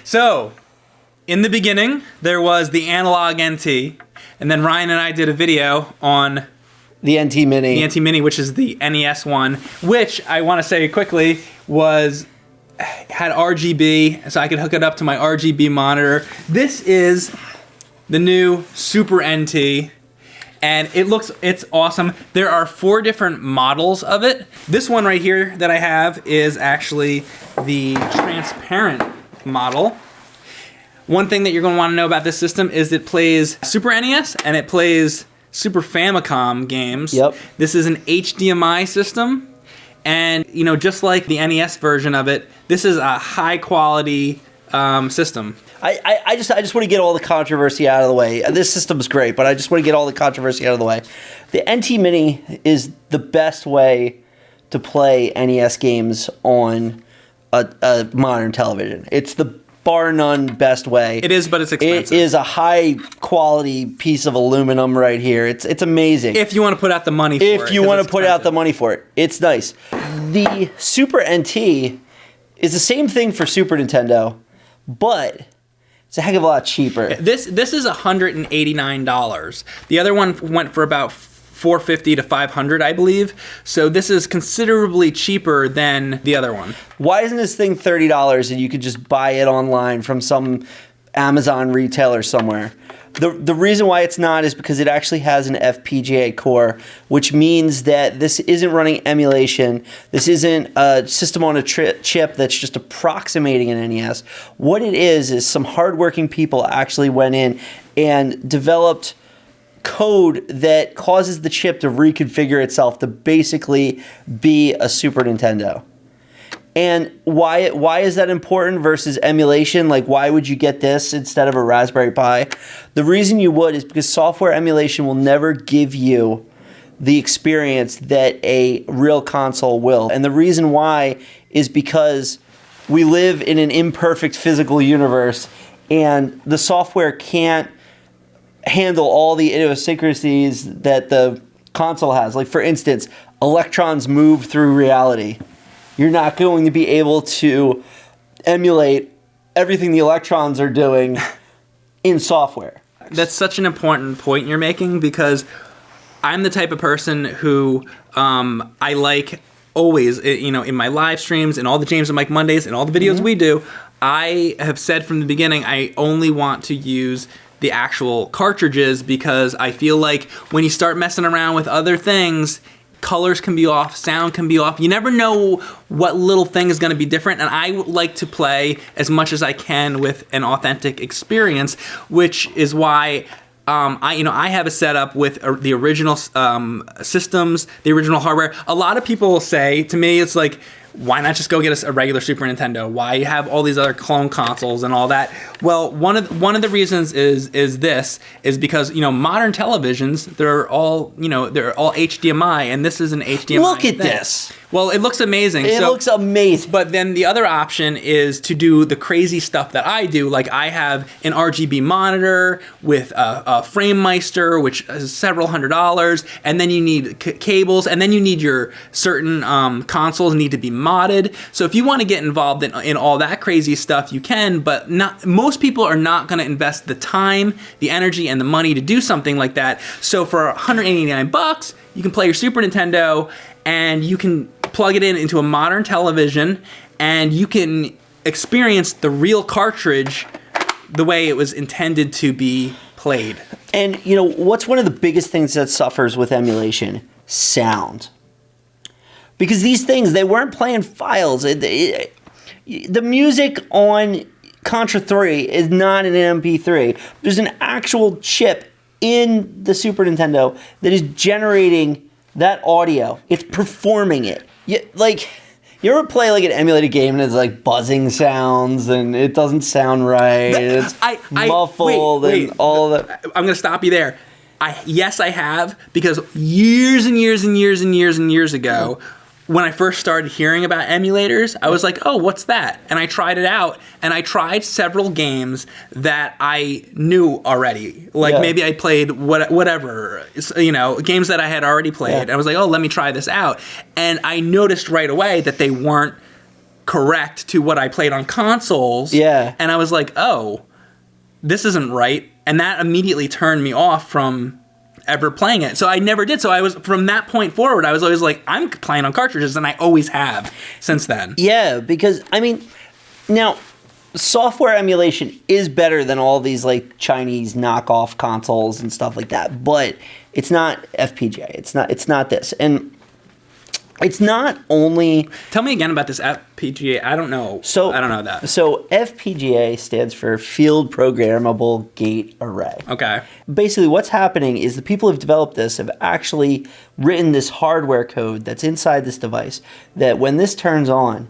So, in the beginning, there was the Analogue NT, and then Ryan and I did a video on the NT Mini. The NT Mini, which is the NES one, which I want to say quickly had RGB, so I could hook it up to my RGB monitor. This is the new Super NT, and it's awesome. There are 4 different models of it. This one right here that I have is actually the transparent model. One thing that you're going to want to know about this system is it plays Super NES and it plays Super Famicom games. Yep. This is an HDMI system, and just like the NES version of it, this is a high quality system. I just want to get all the controversy out of the way. This system's great, but I just want to get all the controversy out of the way. The NT Mini is the best way to play NES games on a modern television. It's the bar none best way. It is, but it's expensive. It is a high quality piece of aluminum right here. It's amazing. If you want to put out the money for it. If you want to put out the money for it. It's nice. The Super NT is the same thing for Super Nintendo, but it's a heck of a lot cheaper. This is $189. The other one went for about $450 to $500, I believe. So this is considerably cheaper than the other one. Why isn't this thing $30 and you could just buy it online from some Amazon retailer somewhere? The reason why it's not is because it actually has an FPGA core, which means that this isn't running emulation. This isn't a system on a chip that's just approximating an NES. What it is some hardworking people actually went in and developed code that causes the chip to reconfigure itself to basically be a Super Nintendo. And why is that important versus emulation? Like, why would you get this instead of a Raspberry Pi? The reason you would is because software emulation will never give you the experience that a real console will. And the reason why is because we live in an imperfect physical universe, and the software can't handle all the idiosyncrasies that the console has. Like, for instance, electrons move through reality. You're not going to be able to emulate everything the electrons are doing in software. That's such an important point you're making, because I'm the type of person who I like always, in my live streams and all the James and Mike Mondays and all the videos we do, I have said from the beginning I only want to use the actual cartridges, because I feel like when you start messing around with other things, colors can be off, sound can be off. You never know what little thing is going to be different, and I like to play as much as I can with an authentic experience, which is why I have a setup with the original systems, the original hardware. A lot of people say to me, it's like, why not just go get a regular Super Nintendo? Why have all these other clone consoles and all that? Well, one of the reasons is because modern televisions, they're all HDMI, and this is an HDMI. Look at this. Well, it looks amazing. It looks amazing. But then the other option is to do the crazy stuff that I do. Like, I have an RGB monitor with a FrameMeister, which is several $100s, and then you need cables, and then you need your certain consoles need to be modded. So if you want to get involved in all that crazy stuff, you can, but most people are not going to invest the time, the energy, and the money to do something like that. So for $189, you can play your Super Nintendo, and you can plug it into a modern television, and you can experience the real cartridge the way it was intended to be played. And what's one of the biggest things that suffers with emulation? Sound. Because these things, they weren't playing files. The music on Contra 3 is not an MP3. There's an actual chip in the Super Nintendo that is generating that audio. It's performing it. You ever play like an emulated game and it's like buzzing sounds and it doesn't sound right? It's muffled and all that. I'm going to stop you there. Yes, I have, because years and years and years and years and years ago, when I first started hearing about emulators, I was like, oh, what's that? And I tried it out, and I tried several games that I knew already. Maybe I played whatever, games that I had already played. Yeah. I was like, oh, let me try this out. And I noticed right away that they weren't correct to what I played on consoles. Yeah. And I was like, oh, this isn't right. And that immediately turned me off from ever playing it. So I never did. So I was, from that point forward, I was always like, I'm playing on cartridges, and I always have since then. Yeah, because, I mean, now, software emulation is better than all these, like, Chinese knockoff consoles and stuff like that, but it's not FPGA. It's not this. And it's not only... Tell me again about this FPGA. I don't know. I don't know that. So FPGA stands for Field Programmable Gate Array. Okay. Basically, what's happening is the people who've developed this have actually written this hardware code that's inside this device that when this turns on,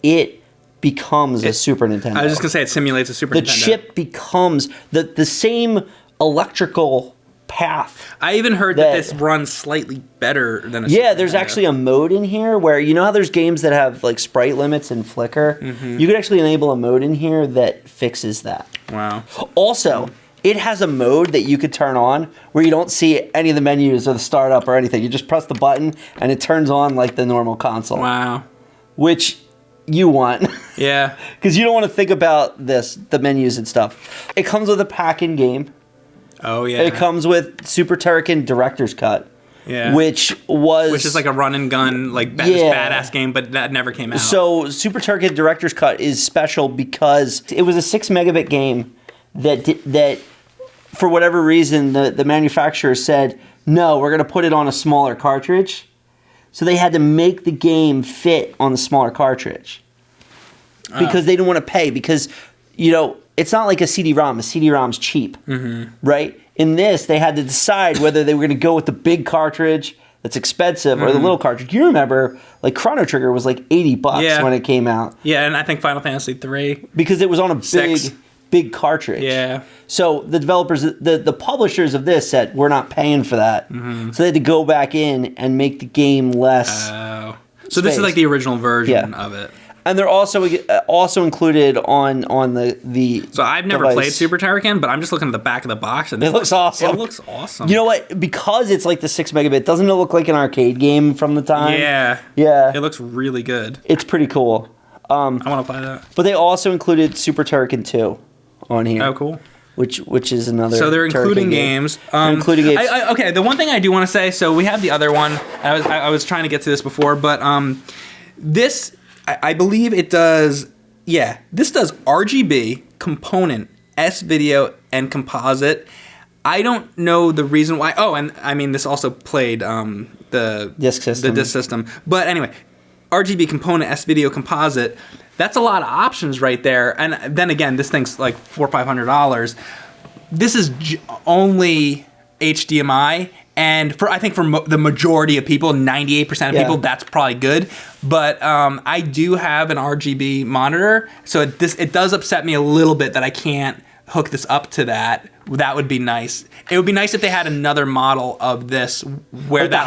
it becomes a Super Nintendo. I was just going to say it simulates a Super Nintendo. The chip becomes the same electrical path. I even heard that this runs slightly better than a Super Yeah, there's Nintendo. actually a mode in here where, you know how there's games that have like sprite limits and flicker? Mm-hmm. You could actually enable a mode in here that fixes that. Wow. Also, it has a mode that you could turn on where you don't see any of the menus or the startup or anything. You just press the button and it turns on like the normal console. Wow. Which you want. Yeah. Because you don't want to think about the menus and stuff. It comes with a pack-in game. Oh, yeah. It comes with Super Turrican Director's Cut. Yeah. Which is like a run and gun, like this badass game, but that never came out. So Super Turrican Director's Cut is special because it was a 6 megabit game that for whatever reason the manufacturer said, no, we're going to put it on a smaller cartridge. So they had to make the game fit on the smaller cartridge. Because they didn't want to pay. Because, you know, it's not like a CD-ROM. A CD-ROM's cheap, right? In this, they had to decide whether they were going to go with the big cartridge that's expensive or the little cartridge. You remember, like, Chrono Trigger was like $80 when it came out. Yeah, and I think Final Fantasy 3. Because it was on a big cartridge. Yeah. So the developers, the publishers of this said, we're not paying for that. So they had to go back in and make the game less So this is like the original version of it. And they're also included on the So I've never played Super Turrican, but I'm just looking at the back of the box, and it looks awesome. It looks awesome. You know what? Because it's like the 6 megabit, doesn't it look like an arcade game from the time? Yeah. Yeah. It looks really good. It's pretty cool. I want to play that. But they also included Super Turrican 2 on here. Oh, cool. Which is another. So they're including games. Including games. Okay, the one thing I do want to say. So we have the other one. I was trying to get to this before, but this. I believe it does, this does RGB, component, S-video, and composite. I don't know the reason why. Oh, and I mean, this also played the disc system. The disc system. But anyway, RGB, component, S-video, composite, that's a lot of options right there. And then again, this thing's like $400 or $500. This is only HDMI. And I think for the majority of people, 98% of people, that's probably good. But I do have an RGB monitor, so it does upset me a little bit that I can't hook this up to that. That would be nice. It would be nice if they had another model of this where like that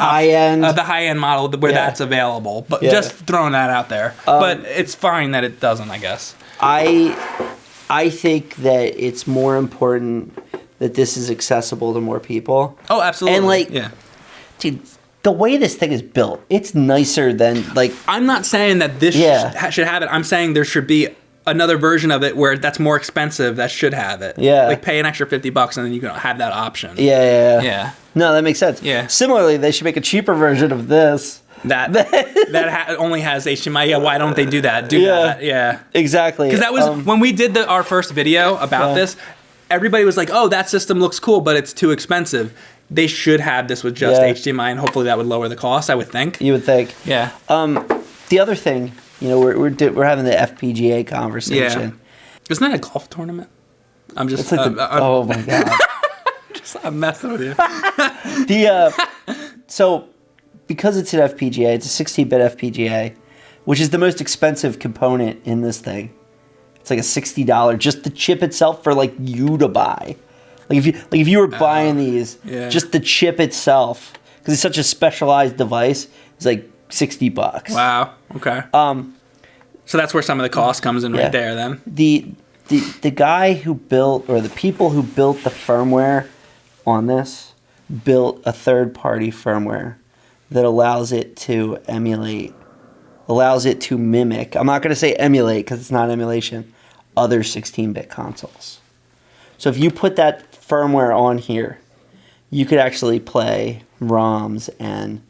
the high end model where that's available. But just throwing that out there. But it's fine that it doesn't, I guess. I think that it's more important that this is accessible to more people. Oh, absolutely. And dude, the way this thing is built, it's nicer than I'm not saying that this should have it. I'm saying there should be another version of it where that's more expensive that should have it. Yeah. Like pay an extra $50 and then you can have that option. Yeah. No, that makes sense. Yeah. Similarly, they should make a cheaper version of this. That only has HDMI. Yeah, why don't they do that? Do that. Yeah. Exactly. Because that was when we did our first video about this. Everybody was like, "Oh, that system looks cool, but it's too expensive." They should have this with just HDMI, and hopefully that would lower the cost. I would think. You would think. Yeah. The other thing, we're having the FPGA conversation. Yeah. Isn't that a golf tournament? I'm just. It's like oh my god. I'm messing with you. So because it's an FPGA, it's a 16-bit FPGA, which is the most expensive component in this thing. It's like a $60 just the chip itself for you to buy. If you were buying these, just the chip itself, because it's such a specialized device, it's like $60. Wow. Okay. So that's where some of the cost comes in right there. Then the guy who built, or the people who built the firmware on this, built a third-party firmware that allows it to emulate allows it to mimic, I'm not going to say emulate because it's not emulation, other 16-bit consoles. So if you put that firmware on here, you could actually play ROMs and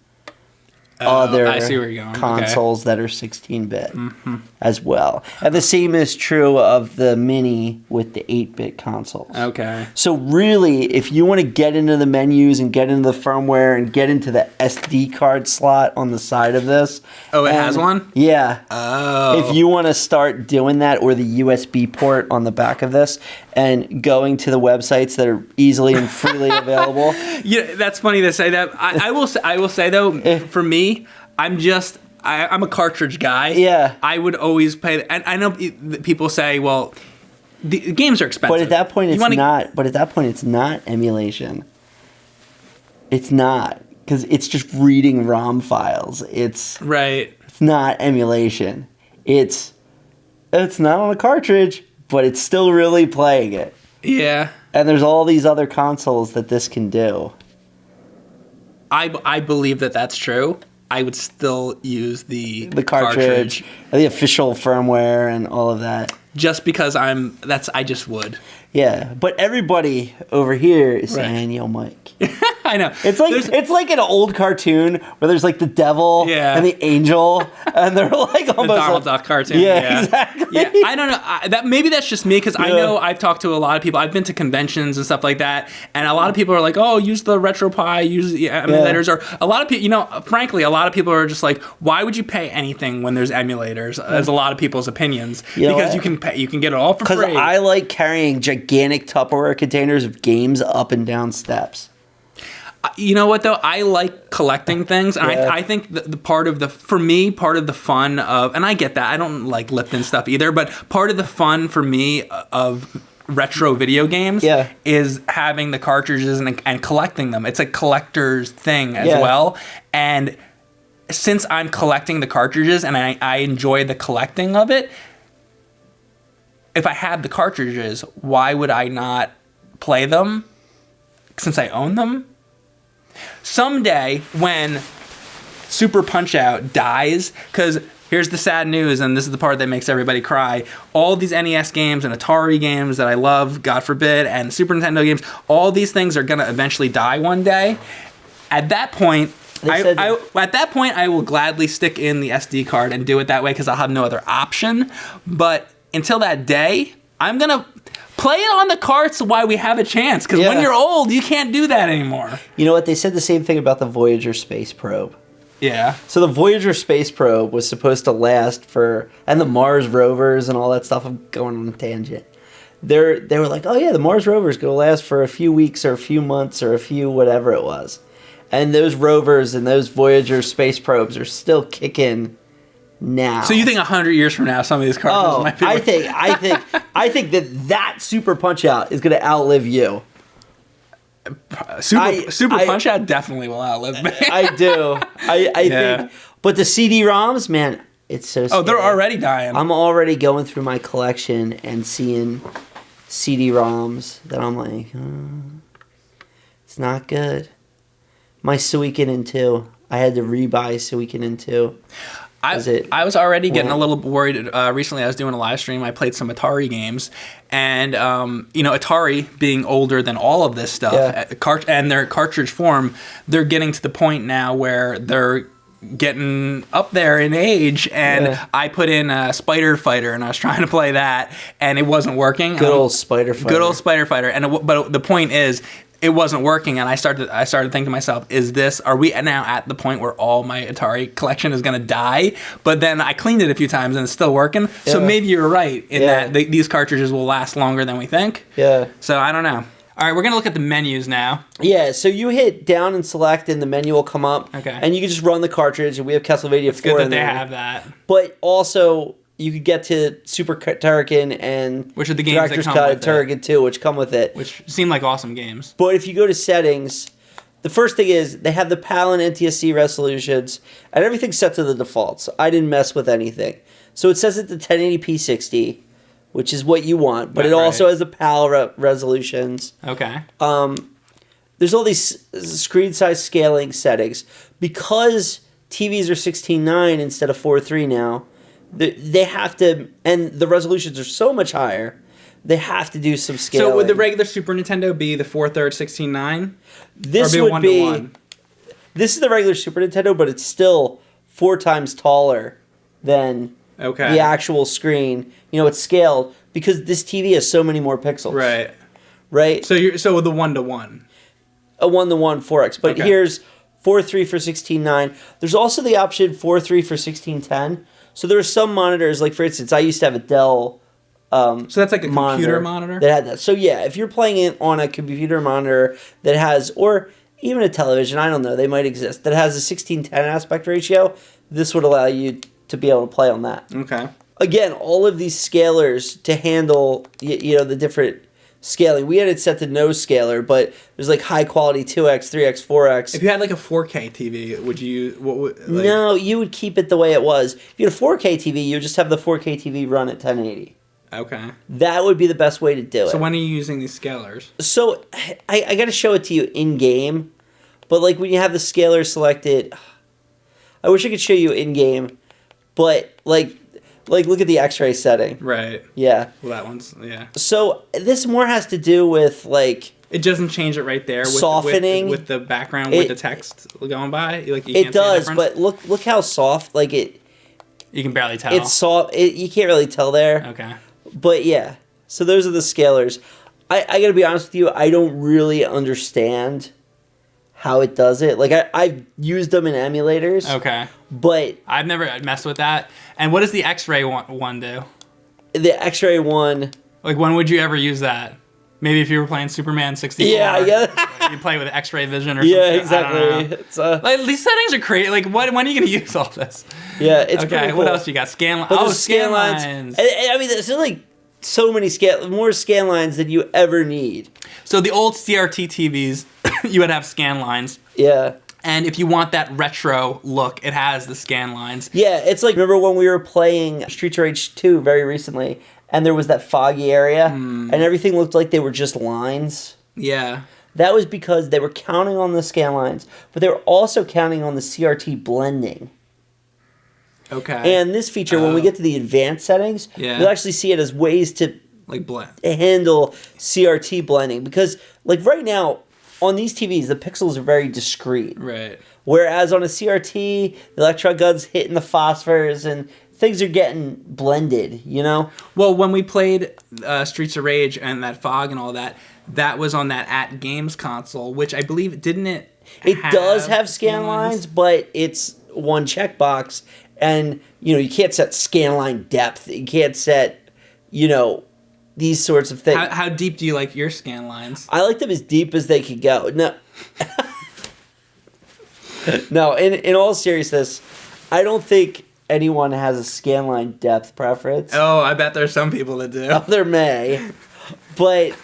other I see where you're going. consoles that are 16-bit as well. And the same is true of the Mini with the 8-bit consoles. Okay. So really, if you want to get into the menus and get into the firmware and get into the SD card slot on the side of this. Oh, it has one? Yeah. Oh. If you want to start doing that, or the USB port on the back of this, and going to the websites that are easily and freely available. Yeah, that's funny to say that. I will say though, for me, I'm a cartridge guy. Yeah. I would always play. And I know people say, well, the games are expensive. But at that point, it's not. But at that point, it's not emulation. It's not, because it's just reading ROM files. It's not emulation. It's not on a cartridge, but it's still really playing it. Yeah. And there's all these other consoles that this can do. I believe that that's true. I would still use the cartridge, the official firmware, and all of that. Just because I just would. Yeah, but everybody over here is saying, "Yo, Mike." I know. It's like an old cartoon where there's like the devil and the angel, and they're like almost the Donald Duck cartoon. Yeah, exactly. Yeah, I don't know. Maybe that's just me, because I know I've talked to a lot of people. I've been to conventions and stuff like that, and a lot of people are like, "Oh, use the RetroPie, use the emulators." Or a lot of people, frankly, a lot of people are just like, "Why would you pay anything when there's emulators?" As a lot of people's opinions, because you can get it all for free. Because I like carrying gigantic Tupperware containers of games up and down steps. You know what though? I like collecting things, and I think the part of the fun of, and I get that, I don't like Lipton stuff either, but part of the fun for me of retro video games is having the cartridges and collecting them. It's a collector's thing as well, and since I'm collecting the cartridges and I enjoy the collecting of it, if I had the cartridges, why would I not play them since I own them? Someday, when Super Punch-Out dies, because here's the sad news, and this is the part that makes everybody cry, all these NES games and Atari games that I love, God forbid, and Super Nintendo games, all these things are going to eventually die one day. At that point, I will gladly stick in the SD card and do it that way, because I'll have no other option. But until that day, I'm going to play it on the carts while we have a chance, because when you're old, you can't do that anymore. You know what? They said the same thing about the Voyager space probe. Yeah. So the Voyager space probe was supposed to last and the Mars rovers and all that stuff. I'm going on a tangent. They were like, oh yeah, the Mars rover's going to last for a few weeks or a few months or a few whatever it was. And those rovers and those Voyager space probes are still kicking now. So you think 100 years from now, some of these cartridges might be... I think that Super Punch-Out is going to outlive you. Super Punch-Out definitely will outlive me. I do. I think. But the CD-ROMs, man, it's so scary. Oh, they're already dying. I'm already going through my collection and seeing CD-ROMs that I'm like, it's not good. My Suikoden 2. I had to rebuy Suikoden 2. I was already getting a little worried. Recently, I was doing a live stream. I played some Atari games, and Atari being older than all of this stuff, and their cartridge form, they're getting to the point now where they're getting up there in age. And I put in Spider Fighter, and I was trying to play that, and it wasn't working. Good old Spider Fighter. Good old Spider Fighter. But the point is, it wasn't working, and I started thinking to myself, are we now at the point where all my Atari collection is going to die? But then I cleaned it a few times, and it's still working. Yeah. So maybe you're right in that these cartridges will last longer than we think. Yeah. So I don't know. All right, we're going to look at the menus now. Yeah, so you hit down and select, and the menu will come up. Okay. And you can just run the cartridge, and we have Castlevania 4 It's good that in they there. have that. But also, you could get to Super Turrican and which are the games Director's that come Cut with Turrican 2, which come with it. Which seem like awesome games. But if you go to settings, the first thing is they have the PAL and NTSC resolutions, and everything's set to the defaults. I didn't mess with anything. So it says it's the 1080p 60, which is what you want, but it also has the PAL resolutions. Okay. There's all these screen size scaling settings. Because TVs are 16:9 instead of 4:3 now. They have to, and the resolutions are so much higher. They have to do some scaling. So would the regular Super Nintendo be the 4/3 16:9? This or be would 1-to-1? This is the regular Super Nintendo, but it's still 4 times taller than the actual screen. You know, it's scaled because this TV has so many more pixels. Right. Right. So the 1-to-1. A 1-to-1 4x, but here's 4:3 for 16:9. There's also the option 4:3 for 16:10. So there are some monitors, like for instance, I used to have a Dell. So that's like a computer monitor that had that. So yeah, if you're playing it on a computer monitor that has, or even a television, I don't know, they might exist, that has a 16:10 aspect ratio, this would allow you to be able to play on that. Okay. Again, all of these scalers to handle, you know, the different scaling. We had it set to no scaler, but there's like high quality 2x, 3x, 4x. If you had like a 4K TV, would you? No, you would keep it the way it was. If you had a 4K TV, you would just have the 4K TV run at 1080. Okay. That would be the best way to do it. So when are you using these scalers? So I got to show it to you in game, but like when you have the scaler selected, I wish I could show you in game, but like look at the X-ray setting. Right. Yeah. Well, that one's So this more has to do with like it doesn't change it right there with softening with the background with the text going by. Like you it can't does, see the but look how soft like it. You can barely tell. It's soft. You can't really tell there. Okay. But yeah, so those are the scalers. I gotta be honest with you, I don't really understand how it does it. Like I've used them in emulators. Okay. But I've never messed with that. And what does the X-ray one do? The X-ray one. Like when would you ever use that? Maybe if you were playing Superman 64. Yeah. You play with X-ray vision or something. Yeah, exactly. It's like these settings are crazy. Like when are you gonna use all this? Yeah, it's okay. cool. What else you got? Scan lines. Oh, scan lines. I mean, there's like so many more scan lines than you ever need. So the old CRT TVs, you would have scan lines. Yeah. And if you want that retro look, it has the scan lines. Yeah, it's like, remember when we were playing Streets of Rage 2 very recently, and there was that foggy area, and everything looked like they were just lines? Yeah. That was because they were counting on the scan lines, but they were also counting on the CRT blending. Okay. And this feature, when we get to the advanced settings, you'll actually see it as ways to like blend, handle CRT blending. Because like right now, on these TVs, the pixels are very discrete. Right. Whereas on a CRT, the electron gun's hitting the phosphors and things are getting blended, you know? Well, when we played Streets of Rage and that fog and all that, that was on that At Games console, which I believe, didn't it? It does have scan lines, but it's one checkbox. And, you know, you can't set scan line depth. You can't set, you know, these sorts of things. How deep do you like your scan lines? I like them as deep as they could go. No. No, in all seriousness, I don't think anyone has a scanline depth preference. Oh, I bet there's some people that do. Oh, there may, but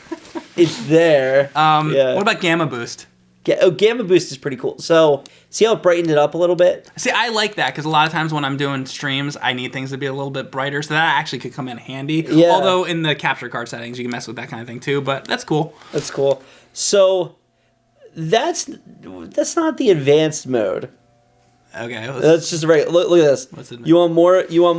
it's there. What about Gamma Boost? Gamma Boost is pretty cool. So, see how it brightened it up a little bit? See, I like that because a lot of times when I'm doing streams, I need things to be a little bit brighter, so that actually could come in handy. Yeah. Although in the capture card settings, you can mess with that kind of thing too, but that's cool. That's cool. So, that's not the advanced mode. Okay. That's just right. Look at this. What's it? You want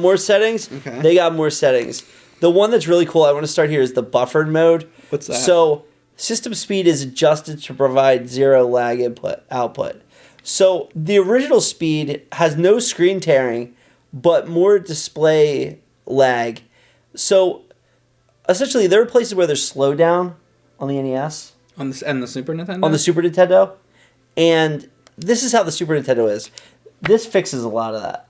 more settings? Okay. They got more settings. The one that's really cool, I want to start here, is the buffered mode. What's that? So, system speed is adjusted to provide 0 lag output. So, the original speed has no screen tearing, but more display lag. So, essentially, there are places where there's slowdown on the NES. And the Super Nintendo? On the Super Nintendo. And this is how the Super Nintendo is. This fixes a lot of that.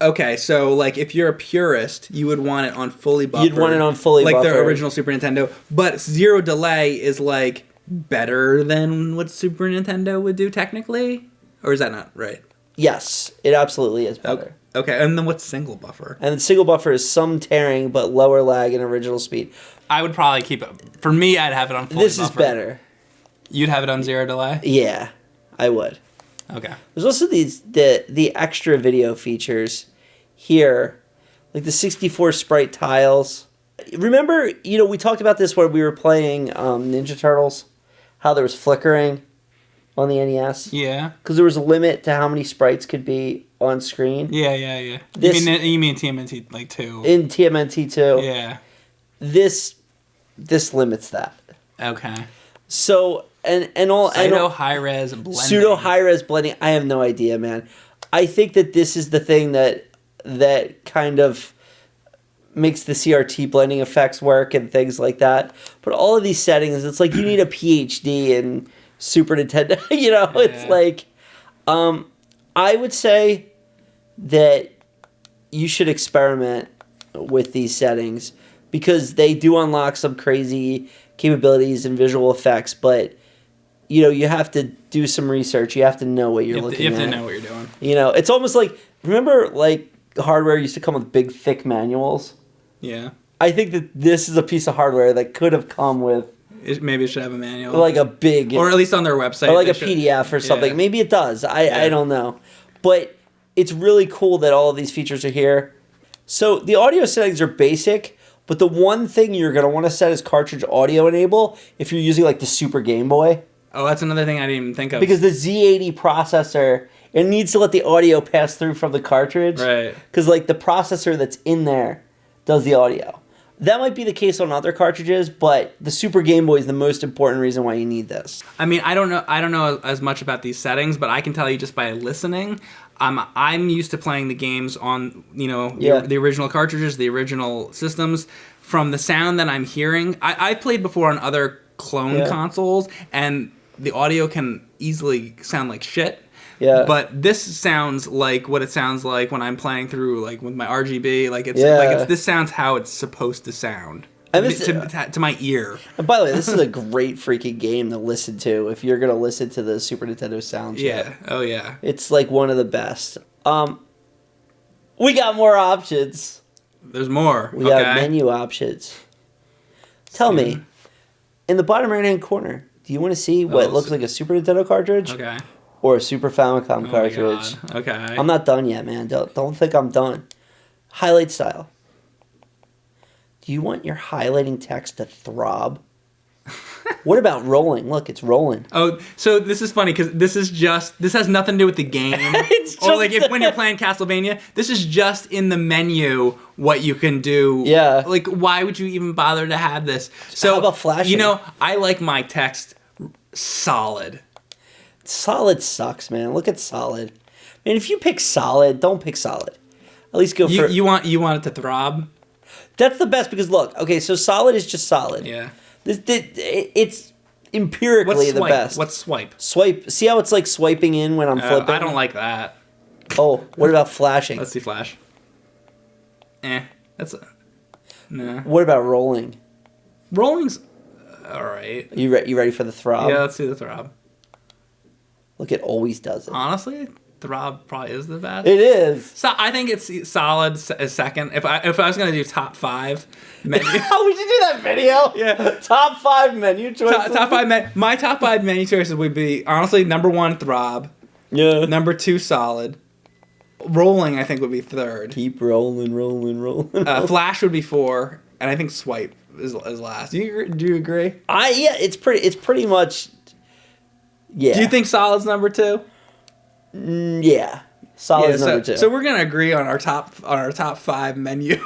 Okay, so like if you're a purist, you would want it on fully buffered. You'd want it on fully buffered. Like the buffered. original Super Nintendo. But zero delay is like better than what Super Nintendo would do technically? Or is that not right? Yes, it absolutely is better. Okay, and then what's single buffer? And single buffer is some tearing but lower lag and original speed. I would probably keep it. For me, I'd have it on fully This buffered. is better. You'd have it on zero delay? Yeah, I would. Okay. There's also the extra video features here, like the 64 sprite tiles. Remember, we talked about this when we were playing Ninja Turtles, how there was flickering. on the NES. Yeah. Because there was a limit to how many sprites could be on screen. Yeah. This- you mean TMNT like 2? In TMNT 2. Yeah. This limits that. Okay. So Pseudo high-res blending. Pseudo high-res blending. I have no idea, man. I think that this is the thing that kind of makes the CRT blending effects work and things like that. But all of these settings, it's like you need a PhD in Super Nintendo. It's like, I would say that you should experiment with these settings because they do unlock some crazy capabilities and visual effects, but you have to do some research. You have to know what you're looking at. You have to know what you're doing. It's almost like, remember like hardware used to come with big thick manuals? Yeah. I think that this is a piece of hardware that could have come with Maybe it should have a manual. like a big, or at least on their website. or like a PDF or something. Yeah. Maybe it does. I don't know. But it's really cool that all of these features are here. So the audio settings are basic, but the one thing you're going to want to set is cartridge audio enable if you're using like the Super Game Boy. Oh, that's another thing I didn't even think of. Because the Z80 processor, it needs to let the audio pass through from the cartridge. Right. Because like the processor that's in there does the audio. That might be the case on other cartridges, but the Super Game Boy is the most important reason why you need this. I mean, I don't know as much about these settings, but I can tell you just by listening. I'm used to playing the games on the original cartridges, the original systems. From the sound that I'm hearing, I've played before on other clone consoles, and the audio can easily sound like shit. Yeah. But this sounds like what it sounds like when I'm playing through, like with my RGB. This sounds how it's supposed to sound. And to my ear. And by the way, this is a great freaking game to listen to if you're going to listen to the Super Nintendo soundtrack. Yeah. Oh, yeah. It's like one of the best. We got more options. There's more. We got menu options. Tell me, in the bottom right-hand corner, do you want to see what looks like a Super Nintendo cartridge? Okay. Or a Super Famicom cartridge? My God. Okay. I'm not done yet, man. Don't think I'm done. Highlight style. Do you want your highlighting text to throb? What about rolling? Look, it's rolling. Oh, so this is funny because this has nothing to do with the game. It's or just like when you're playing Castlevania, this is just in the menu what you can do. Yeah. Like, why would you even bother to have this? So how about flashing? I like my text solid. Solid sucks, man. Look at solid. Man, if you pick solid, don't pick solid. At least go for... You want it to throb? That's the best because look, okay, so solid is just solid. Yeah. It's empirically the best. What's swipe? Swipe. See how it's like swiping in when I'm flipping? I don't like that. Oh, what about flashing? Let's see flash. Nah. What about rolling? Rolling's alright. You ready for the throb? Yeah, let's see the throb. Look, it always does it. Honestly, throb probably is the best. It is. So I think it's solid as second. If I was gonna do top 5 menu, Oh, we should do that video. Yeah. Top 5 menu choices. top 5 my top 5 menu choices would be honestly number 1 throb, Yeah. number 2 solid, rolling I think would be 3rd. Keep rolling. Flash would be 4, and I think swipe is last. Do you agree? Yeah, it's pretty much. Yeah. Do you think solid's number 2? Yeah. Solid's number 2. So we're gonna agree on our top 5 menu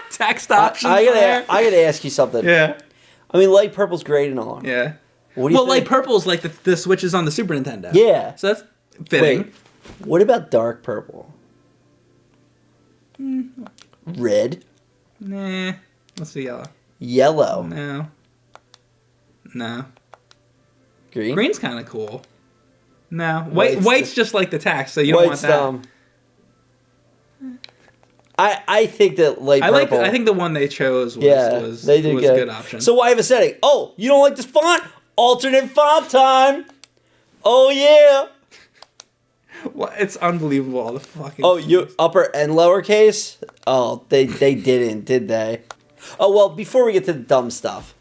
text options. I gotta ask you something. Yeah. I mean, light purple's great and all. Yeah. What do you think? light purple's like the switches on the Super Nintendo. Yeah. So that's fitting. Wait, what about dark purple? Red? Nah. Let's see yellow. Yellow? No. Green? Green's kind of cool. No. White's just like the text, so you don't want White's that. dumb. I think that light purple. I think the one they chose was they did a good option. So I have a setting. Oh, you don't like this font? Alternate font time. Oh yeah. Well, it's unbelievable all the fucking. Oh, you upper and lowercase? Oh, they didn't, did they? Oh well. Before we get to the dumb stuff.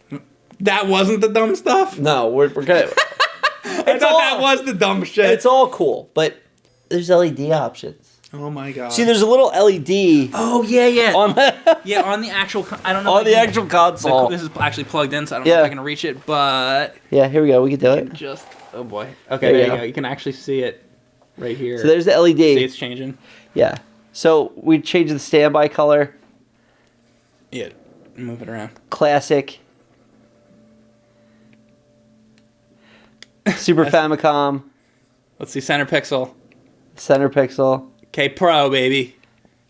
That wasn't the dumb stuff? No, we're gonna. I thought that was the dumb shit. It's all cool, but there's LED options. Oh my god. See, there's a little LED Oh yeah, yeah. on the Yeah, on the actual. I don't know. on if the I can- actual console. This is actually plugged in, so I don't know Yeah. if I can reach it, but Yeah, here we go. We can do it. just oh boy. Okay, there you go. You can actually see it right here. So there's the LED. See, it's changing. Yeah. So we changed the standby color. Yeah, move it around. Classic. Super Famicom. Let's see, center pixel. Center pixel. K Pro, baby.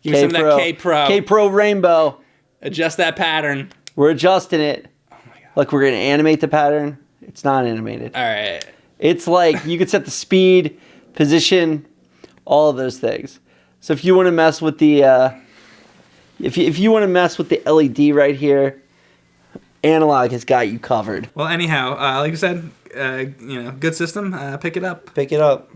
Give me some of that K Pro. K Pro Rainbow. Adjust that pattern. We're adjusting it. Oh my god. Look, we're going to animate the pattern. It's not animated. All right. It's like you could set the speed, position, all of those things. So if you want to mess with the if you want to mess with the LED right here, Analogue has got you covered. Well, anyhow, like I said, good system. Pick it up. Pick it up.